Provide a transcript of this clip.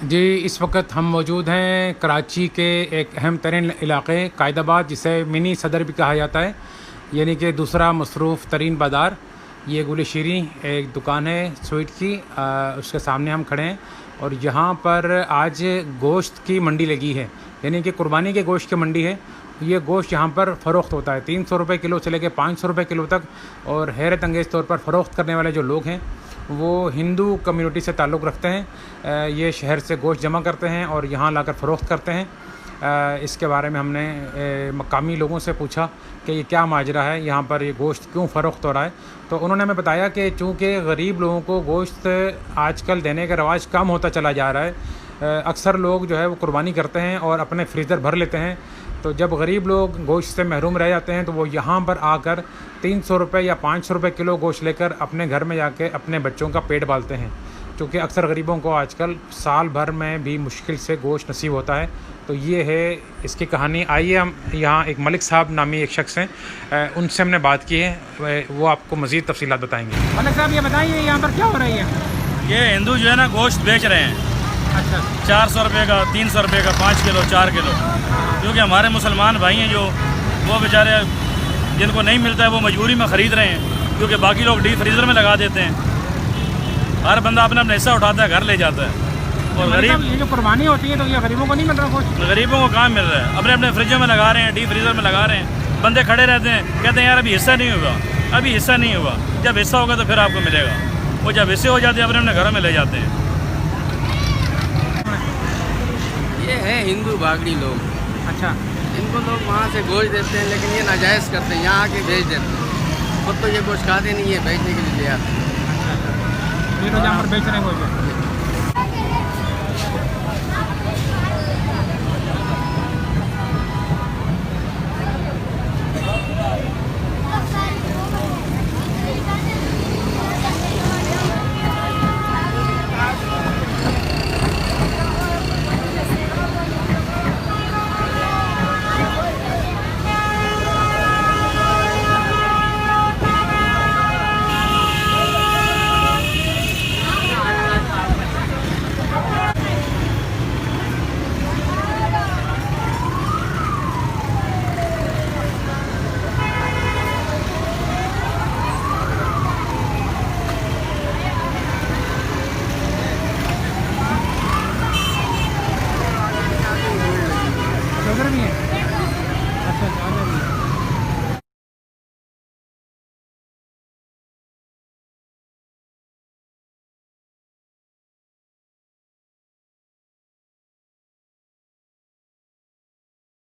जी, इस वक्त हम मौजूद हैं कराची के एक अहम तरीन इलाके कायदाबाद, जिसे मिनी सदर भी कहा जाता है, यानी कि दूसरा मसरूफ़ तरीन बाज़ार। ये गुल शीरी एक दुकान है स्वीट की, उसके सामने हम खड़े हैं और यहाँ पर आज गोश्त की मंडी लगी है, यानी कि कुर्बानी के गोश्त की मंडी है। ये गोश्त यहाँ पर फ़रोख्त होता है 300 रुपये किलो से लेकर 500 रुपये किलो तक। और हैरत अंगेज़ तौर पर फ़रोख्त करने वाले जो लोग हैं वो हिंदू कम्युनिटी से ताल्लुक़ रखते हैं। ये शहर से गोश्त जमा करते हैं और यहाँ लाकर फ़रोख्त करते हैं। इसके बारे में हमने मकामी लोगों से पूछा कि ये क्या माजरा है, यहाँ पर ये गोश्त क्यों फ़रोख्त हो रहा है। तो उन्होंने हमें बताया कि चूँकि गरीब लोगों को गोश्त आजकल देने का रवाज कम होता चला जा रहा है, अक्सर लोग जो है वो कुर्बानी करते हैं और अपने फ्रीज़र भर लेते हैं। तो जब गरीब लोग गोश्त से महरूम रह जाते हैं तो वो यहाँ पर आकर 300 रुपये या 500 रुपये किलो गोश्त लेकर अपने घर में जाके अपने बच्चों का पेट पालते हैं, क्योंकि अक्सर गरीबों को आजकल साल भर में भी मुश्किल से गोश्त नसीब होता है। तो ये है इसकी कहानी। आइए हम यहाँ एक मलिक साहब नामी एक शख्स हैं, उनसे हमने बात की है, वो आपको मज़ीद तफसीलात बताएँगे। मलिक साहब, ये बताइए यहाँ पर क्या हो रही है? ये हिंदू जो है ना गोश्त बेच रहे हैं। अच्छा, 400 रुपये का, 300 रुपये का, 5 किलो, 4 किलो। क्योंकि हमारे मुसलमान भाई हैं जो वो बेचारे जिनको नहीं मिलता है वो मजबूरी में ख़रीद रहे हैं, क्योंकि बाकी लोग डीप फ्रीज़र में लगा देते हैं। हर बंदा अपना अपना हिस्सा उठाता है, घर ले जाता है। और गरीब, ये जो कुर्बानी होती है तो ये गरीबों को नहीं मिल रहा गोश्त? गरीबों को कहाँ मिल रहा है? अपने अपने फ्रिजों में लगा रहे हैं, डीप फ्रीज़र में लगा रहे हैं। बंदे खड़े रहते हैं, कहते हैं यार अभी हिस्सा नहीं होगा, अभी हिस्सा नहीं हुआ। जब हिस्सा होगा तो फिर आपको मिलेगा। वो जब हिस्से हो जाते हैं अपने अपने घरों में ले जाते हैं। ये है हिंदू भागड़ी लोग। अच्छा, इनको लोग वहाँ से गोश्त देते हैं, लेकिन ये नाजायज़ करते हैं, यहाँ आके भेज देते हैं। खुद तो ये गोश्त खाते नहीं है, बेचने के लिए ले आते हैं। ये तो यहाँ पर बेच रहे हैं गोश्त।